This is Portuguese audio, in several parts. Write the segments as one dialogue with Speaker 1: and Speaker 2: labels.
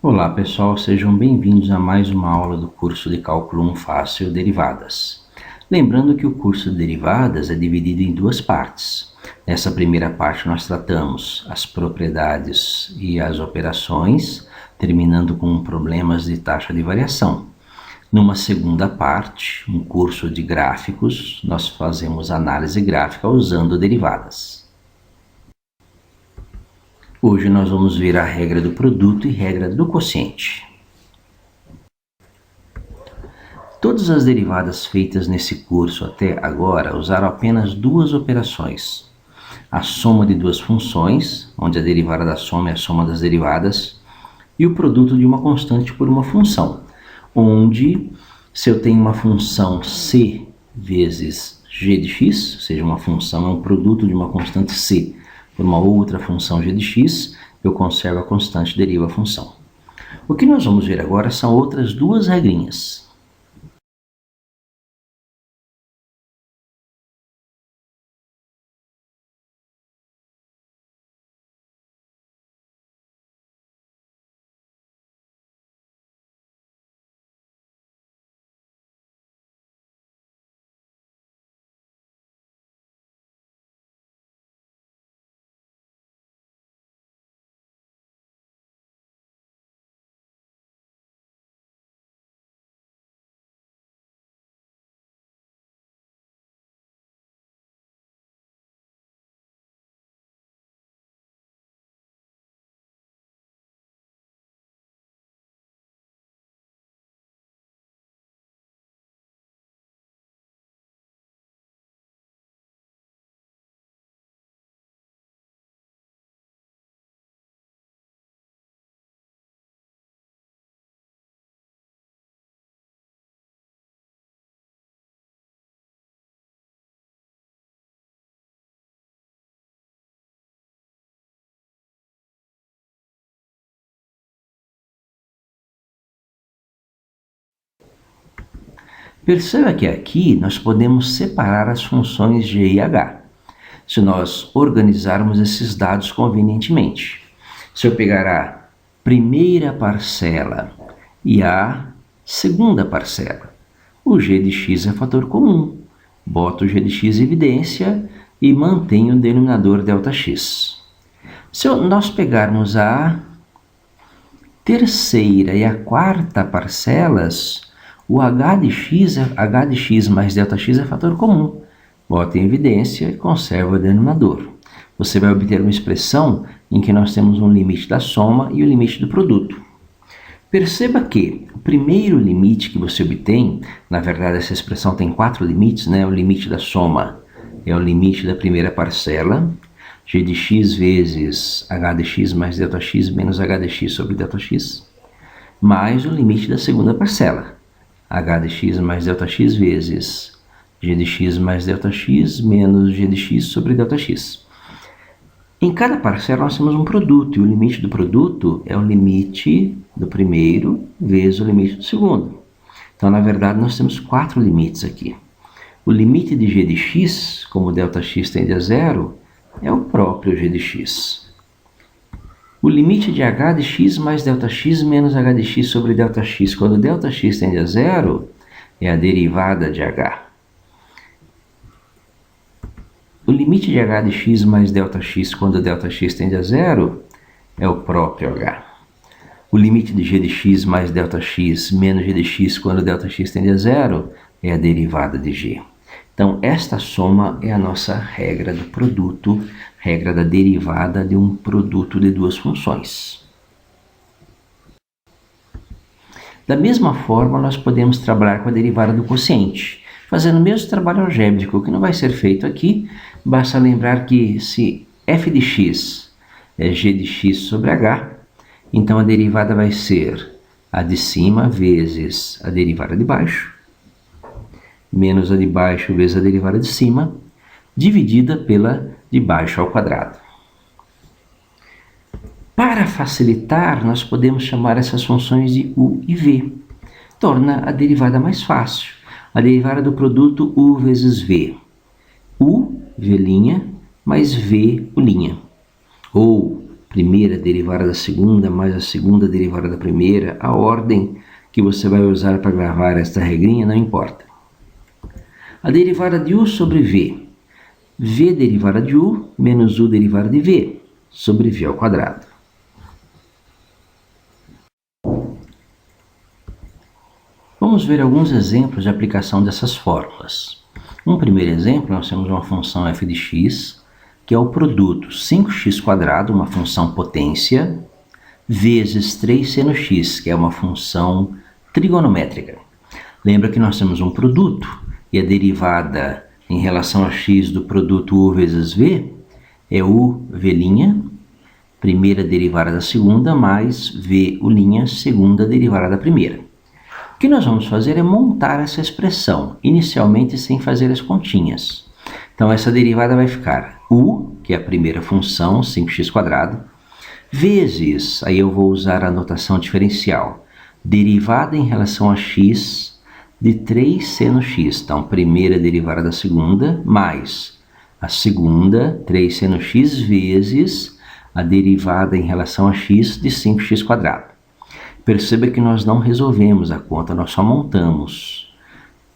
Speaker 1: Olá pessoal, sejam bem-vindos a mais uma aula do curso de Cálculo 1 Fácil Derivadas. Lembrando que o curso de Derivadas é dividido em duas partes. Nessa primeira parte nós tratamos as propriedades e as operações, terminando com problemas de taxa de variação. Numa segunda parte, um curso de gráficos, nós fazemos análise gráfica usando derivadas. Hoje nós vamos ver a regra do produto e regra do quociente. Todas as derivadas feitas nesse curso até agora usaram apenas duas operações. A soma de duas funções, onde a derivada da soma é a soma das derivadas, e o produto de uma constante por uma função, onde se eu tenho uma função c vezes g de x, ou seja, uma função é um produto de uma constante c, por uma outra função g de x, eu conservo a constante e derivo a função. O que nós vamos ver agora são outras duas regrinhas. Perceba que aqui nós podemos separar as funções g e h, se nós organizarmos esses dados convenientemente. Se eu pegar a primeira parcela e a segunda parcela, o g de x é fator comum. Boto o g de x em evidência e mantenho o denominador ΔX. Se nós pegarmos a terceira e a quarta parcelas, o h de x mais ΔX é fator comum. Boto em evidência e conservo o denominador. Você vai obter uma expressão em que nós temos um limite da soma e o limite do produto. Perceba que o primeiro limite que você obtém, na verdade essa expressão tem 4 limites, né? O limite da soma é o limite da primeira parcela, g de x vezes h de x mais ΔX menos h de x sobre ΔX, mais o limite da segunda parcela, h de x mais ΔX vezes g de x mais ΔX menos g de x sobre ΔX. Em cada parcela nós temos um produto, e o limite do produto é o limite do primeiro vezes o limite do segundo. Então, na verdade, nós temos 4 limites aqui. O limite de g de x, como ΔX tende a zero, é o próprio g de x. O limite de h de x mais ΔX menos h de x sobre ΔX, quando ΔX tende a zero, é a derivada de h. O limite de h de x mais ΔX quando ΔX tende a zero é o próprio h. O limite de g de x mais ΔX menos g de x quando ΔX tende a zero é a derivada de g. Então, esta soma é a nossa regra do produto, regra da derivada de um produto de duas funções. Da mesma forma, nós podemos trabalhar com a derivada do quociente, fazendo o mesmo trabalho algébrico, que não vai ser feito aqui. Basta lembrar que se f de x é g de x sobre h, então a derivada vai ser a de cima vezes a derivada de baixo, menos a de baixo vezes a derivada de cima, dividida pela de baixo ao quadrado. Para facilitar, nós podemos chamar essas funções de u e v. Torna a derivada mais fácil. A derivada do produto u vezes v. U, v' mais v, u'. Ou, primeira derivada da segunda mais a segunda derivada da primeira, a ordem que você vai usar para gravar esta regrinha não importa. A derivada de u sobre v. V derivada de u menos u derivada de v sobre v ao quadrado. Vamos ver alguns exemplos de aplicação dessas fórmulas. Um primeiro exemplo, nós temos uma função f de x, que é o produto 5x², uma função potência, vezes 3 seno x, que é uma função trigonométrica. Lembra que nós temos um produto e a derivada em relação a x do produto u vezes v é uv', primeira derivada da segunda, mais vu', segunda derivada da primeira. O que nós vamos fazer é montar essa expressão, inicialmente sem fazer as continhas. Então essa derivada vai ficar u, que é a primeira função, 5x², vezes, aí eu vou usar a notação diferencial, derivada em relação a x de 3 seno x. Então, primeira derivada da segunda, mais a segunda, 3 seno x, vezes a derivada em relação a x de 5x². Perceba que nós não resolvemos a conta, nós só montamos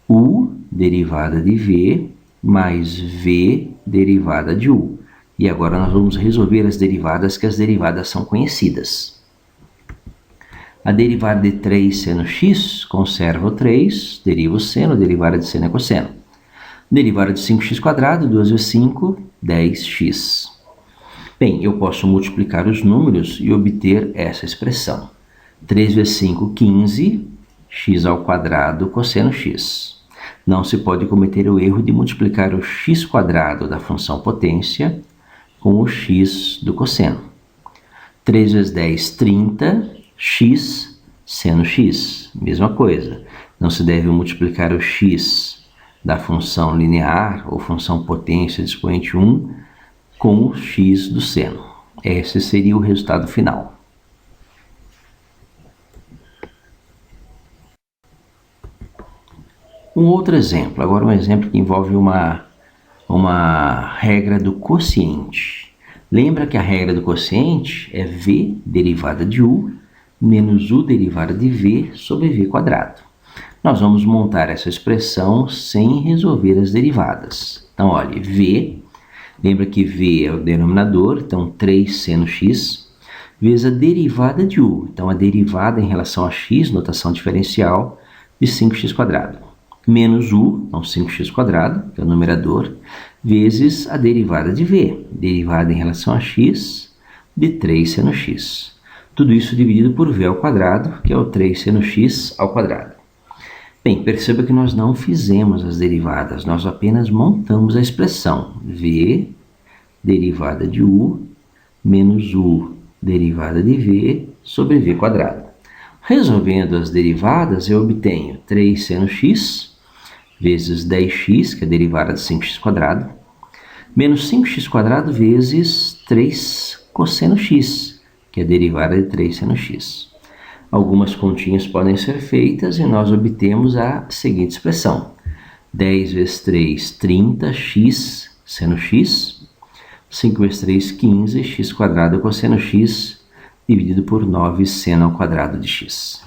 Speaker 1: u derivada de v mais v derivada de u. E agora nós vamos resolver as derivadas, que as derivadas são conhecidas. A derivada de 3 seno x, conserva o 3, deriva o seno, derivada de seno é cosseno. Derivada de 5x², 2 vezes 5, 10x. Bem, eu posso multiplicar os números e obter essa expressão. 3 vezes 5, 15, x² cosseno x. Não se pode cometer o erro de multiplicar o x² da função potência com o x do cosseno. 3 vezes 10, 30, x seno x. Mesma coisa. Não se deve multiplicar o x da função linear ou função potência de expoente 1 com o x do seno. Esse seria o resultado final. Um outro exemplo, agora um exemplo que envolve uma regra do quociente. Lembra que a regra do quociente é v derivada de u menos u derivada de v sobre v². Nós vamos montar essa expressão sem resolver as derivadas. Então, olha, v, lembra que v é o denominador, então 3 seno x, vezes a derivada de u. Então, a derivada em relação a x, notação diferencial, de 5x². Menos u, então 5x², que é o numerador, vezes a derivada de v, derivada em relação a x, de 3 seno x. Tudo isso dividido por v ao quadrado, que é o 3 seno x ao quadrado. Bem, perceba que nós não fizemos as derivadas, nós apenas montamos a expressão v derivada de u menos u derivada de v sobre v². Resolvendo as derivadas, eu obtenho 3 seno x vezes 10x, que é a derivada de 5x², menos 5x² vezes 3 cosseno x, que é a derivada de 3 seno x. Algumas continhas podem ser feitas e nós obtemos a seguinte expressão. 10 vezes 3, 30, x seno x. 5 vezes 3, 15, x² cosseno x, dividido por 9 seno ao quadrado de x.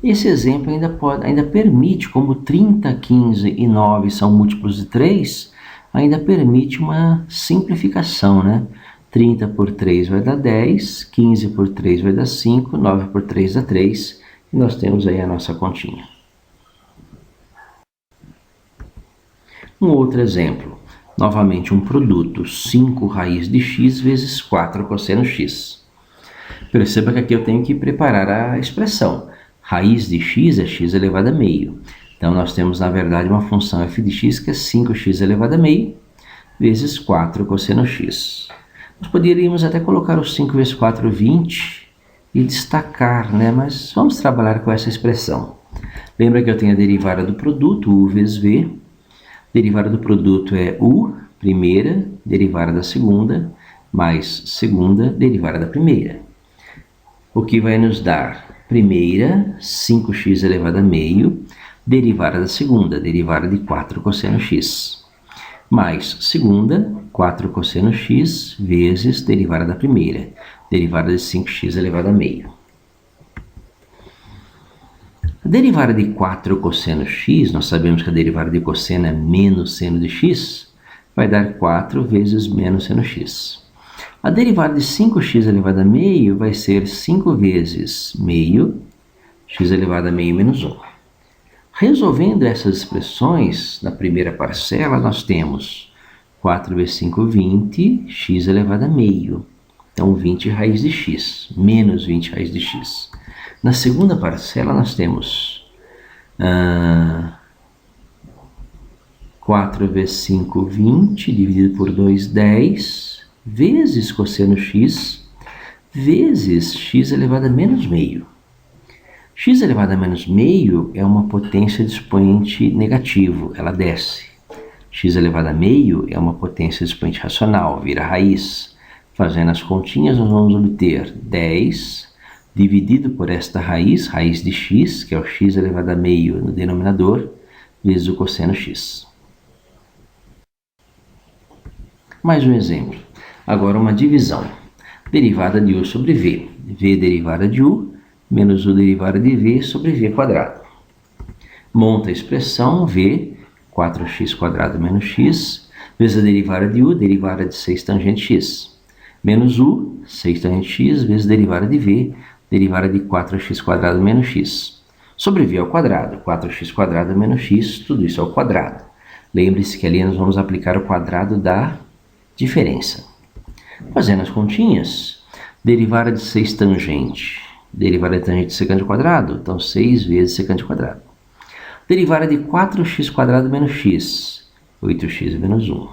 Speaker 1: Esse exemplo ainda permite, como 30, 15 e 9 são múltiplos de 3, ainda permite uma simplificação, né? 30 por 3 vai dar 10, 15 por 3 vai dar 5, 9 por 3 dá 3, e nós temos aí a nossa continha. Um outro exemplo, novamente um produto, 5 raiz de x vezes 4 cosseno x. Perceba que aqui eu tenho que preparar a expressão. Raiz de x é x elevado a meio. Então, nós temos, na verdade, uma função f de x que é 5x elevado a meio vezes 4 cosseno x. Nós poderíamos até colocar o 5 vezes 4, 20, e destacar, né? Mas vamos trabalhar com essa expressão. Lembra que eu tenho a derivada do produto, u vezes v. Derivada do produto é u, primeira, derivada da segunda, mais segunda, derivada da primeira. O que vai nos dar? Primeira, 5x elevado a meio, derivada da segunda, derivada de 4 cosseno x. mais segunda, 4 cosseno x, vezes derivada da primeira, derivada de 5x elevado a meio. A derivada de 4 cosseno x, nós sabemos que a derivada de cosseno é menos seno de x, vai dar 4 vezes menos seno x. A derivada de 5x elevado a meio vai ser 5 vezes meio, x elevado a meio menos 1. Resolvendo essas expressões, na primeira parcela, nós temos 4 vezes 5, 20, x elevado a meio. Então, 20 raiz de x, menos 20 raiz de x. Na segunda parcela, nós temos 4 vezes 5, 20, dividido por 2, 10, vezes cosseno x, vezes x elevado a menos meio. X elevado a menos meio é uma potência de expoente negativo, ela desce. X elevado a meio é uma potência de expoente racional, vira raiz. Fazendo as continhas, nós vamos obter 10 dividido por esta raiz, raiz de x, que é o x elevado a meio no denominador, vezes o cosseno x. Mais um exemplo. Agora uma divisão. Derivada de u sobre v. V derivada de u menos u derivada de v sobre v quadrado. Monta a expressão v, 4x² menos x, vezes a derivada de u, derivada de 6 tangente x, menos u, 6 tangente x, vezes a derivada de v, derivada de 4x² menos x. Sobre v ao quadrado, 4x² menos x, tudo isso ao quadrado. Lembre-se que ali nós vamos aplicar o quadrado da diferença. Fazendo as continhas, derivada de 6 tangente, derivada de tangente de secante ao quadrado, então 6 vezes secante ao quadrado. Derivada de 4x² menos x, 8x menos 1.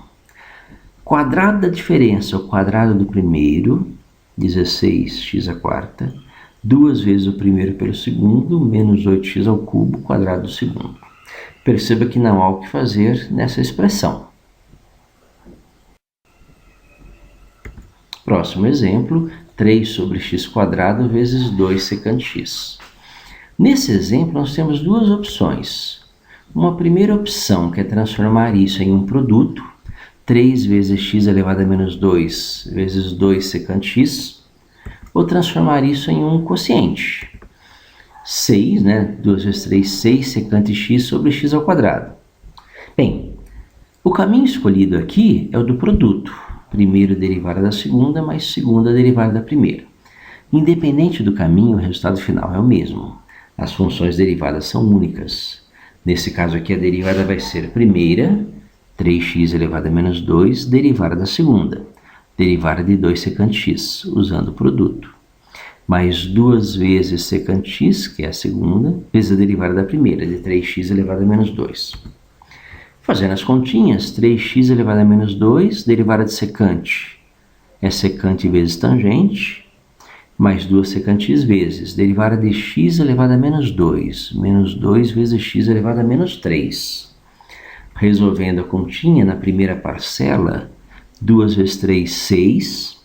Speaker 1: Quadrado da diferença, o quadrado do primeiro, 16x², 2 vezes o primeiro pelo segundo, menos 8x ao cubo, quadrado do segundo. Perceba que não há o que fazer nessa expressão. Próximo exemplo, 3 sobre x² vezes 2 secante x. Nesse exemplo, nós temos duas opções. Uma primeira opção, que é transformar isso em um produto, 3 vezes x elevado a menos 2 vezes 2 secante x, ou transformar isso em um quociente. 6, 2 vezes 3, 6 secante x sobre x ao quadrado. Bem, o caminho escolhido aqui é o do produto. Primeiro derivada da segunda, mais segunda derivada da primeira. Independente do caminho, o resultado final é o mesmo. As funções derivadas são únicas. Nesse caso aqui, a derivada vai ser primeira, 3x elevado a menos 2, derivada da segunda, derivada de 2 secante x, usando o produto. Mais 2 vezes secante x, que é a segunda, vezes a derivada da primeira, de 3x elevado a menos 2. Fazendo as continhas, 3x elevado a menos 2, derivada de secante, é secante vezes tangente, mais 2 secantes vezes, derivada de x elevado a menos 2, menos 2 vezes x elevado a menos 3. Resolvendo a continha, na primeira parcela, 2 vezes 3, 6,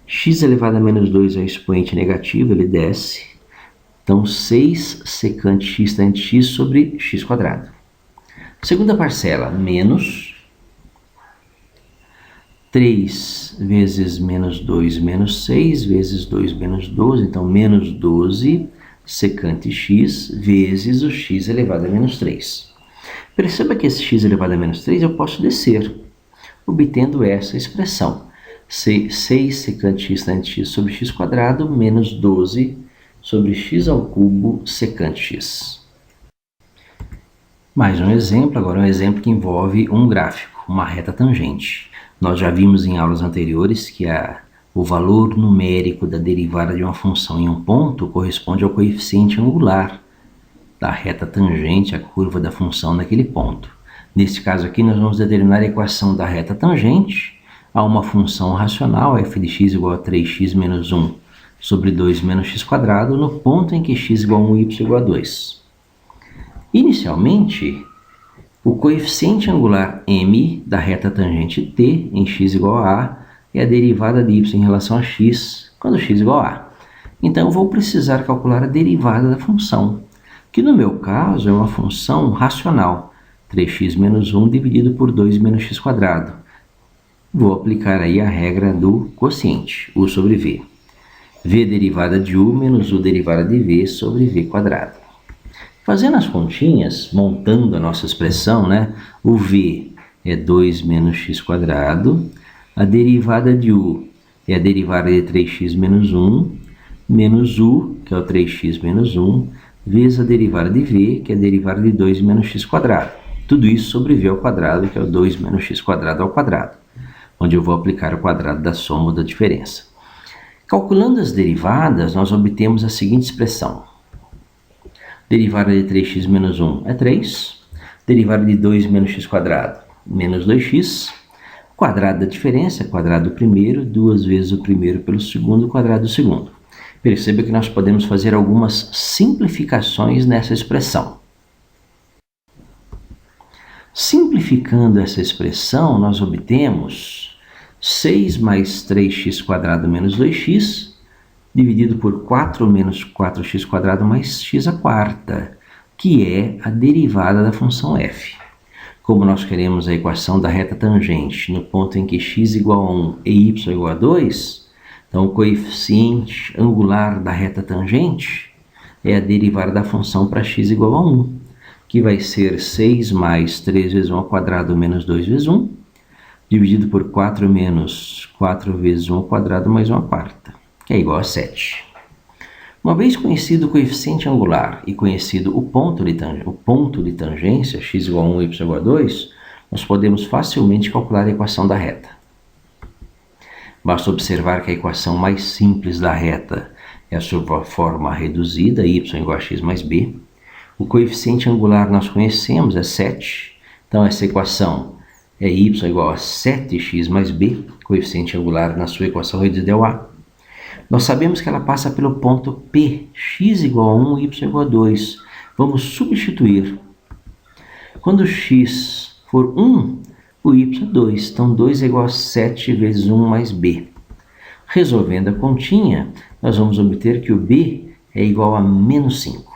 Speaker 1: x elevado a menos 2 é o expoente negativo, ele desce, então 6 secante x tangente x sobre x². Segunda parcela, menos 3 vezes menos 2 menos 6 vezes 2 menos 12, então menos 12 secante x vezes o x elevado a menos 3. Perceba que esse x elevado a menos 3 eu posso descer, obtendo essa expressão. 6 secante x tangente x sobre x² menos 12 sobre x ao cubo secante x. Mais um exemplo, agora um exemplo que envolve um gráfico, uma reta tangente. Nós já vimos em aulas anteriores que o valor numérico da derivada de uma função em um ponto corresponde ao coeficiente angular da reta tangente à curva da função naquele ponto. Nesse caso aqui, nós vamos determinar a equação da reta tangente a uma função racional, f de x igual a 3x menos 1 sobre 2 menos x², no ponto em que x igual a 1 e y igual a 2. Inicialmente, o coeficiente angular m da reta tangente t em x igual a a é a derivada de y em relação a x, quando x igual a a. Então, eu vou precisar calcular a derivada da função, que no meu caso é uma função racional, 3x menos 1 dividido por 2 menos x quadrado. Vou aplicar aí a regra do quociente, u sobre v. V derivada de u menos u derivada de v sobre v quadrado. Fazendo as continhas, montando a nossa expressão, né? O v é 2 menos x quadrado, a derivada de u é a derivada de 3x menos 1, menos u, que é o 3x menos 1, vezes a derivada de v, que é a derivada de 2 menos x quadrado. Tudo isso sobre v ao quadrado, que é o 2 menos x quadrado ao quadrado, onde eu vou aplicar o quadrado da soma ou da diferença. Calculando as derivadas, nós obtemos a seguinte expressão. Derivada de 3x menos 1 é 3. Derivada de 2 menos x quadrado, menos 2x. Quadrado da diferença, quadrado do primeiro, 2 vezes o primeiro pelo segundo, quadrado do segundo. Perceba que nós podemos fazer algumas simplificações nessa expressão. Simplificando essa expressão, nós obtemos 6 mais 3x quadrado menos 2x, dividido por 4 menos 4x quadrado mais x à quarta, que é a derivada da função f. Como nós queremos a equação da reta tangente no ponto em que x igual a 1 e y igual a 2, então o coeficiente angular da reta tangente é a derivada da função para x igual a 1, que vai ser 6 mais 3 vezes 1 ao quadrado menos 2 vezes 1, dividido por 4 menos 4 vezes 1 ao quadrado mais 1 à quarta, que é igual a 7. Uma vez conhecido o coeficiente angular e conhecido o ponto de tangência, x igual a 1 e y igual a 2, nós podemos facilmente calcular a equação da reta. Basta observar que a equação mais simples da reta é a sua forma reduzida, y igual a x mais b. O coeficiente angular nós conhecemos, é 7. Então essa equação é y igual a 7x mais b. Coeficiente angular na sua equação reduzida é o a. Nós sabemos que ela passa pelo ponto P, x igual a 1, y igual a 2. Vamos substituir. Quando x for 1, o y é 2. Então 2 é igual a 7 vezes 1 mais b. Resolvendo a continha, nós vamos obter que o b é igual a menos 5.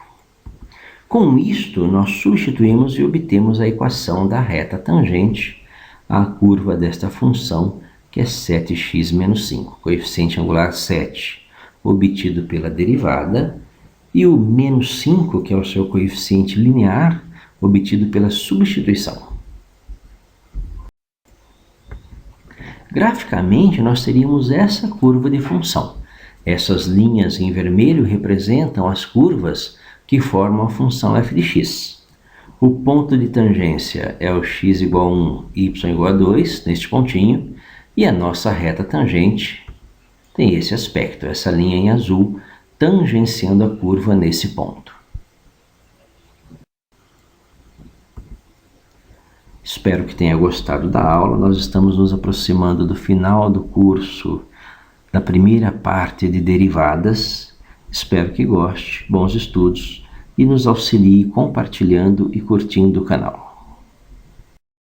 Speaker 1: Com isto, nós substituímos e obtemos a equação da reta tangente à curva desta função, que é 7x menos 5, coeficiente angular 7, obtido pela derivada, e o menos 5, que é o seu coeficiente linear, obtido pela substituição. Graficamente, nós teríamos essa curva de função. Essas linhas em vermelho representam as curvas que formam a função f de x. O ponto de tangência é o x igual a 1, y igual a 2, neste pontinho, e a nossa reta tangente tem esse aspecto, essa linha em azul, tangenciando a curva nesse ponto. Espero que tenha gostado da aula. Nós estamos nos aproximando do final do curso, da primeira parte de derivadas. Espero que goste, bons estudos, e nos auxilie compartilhando e curtindo o canal.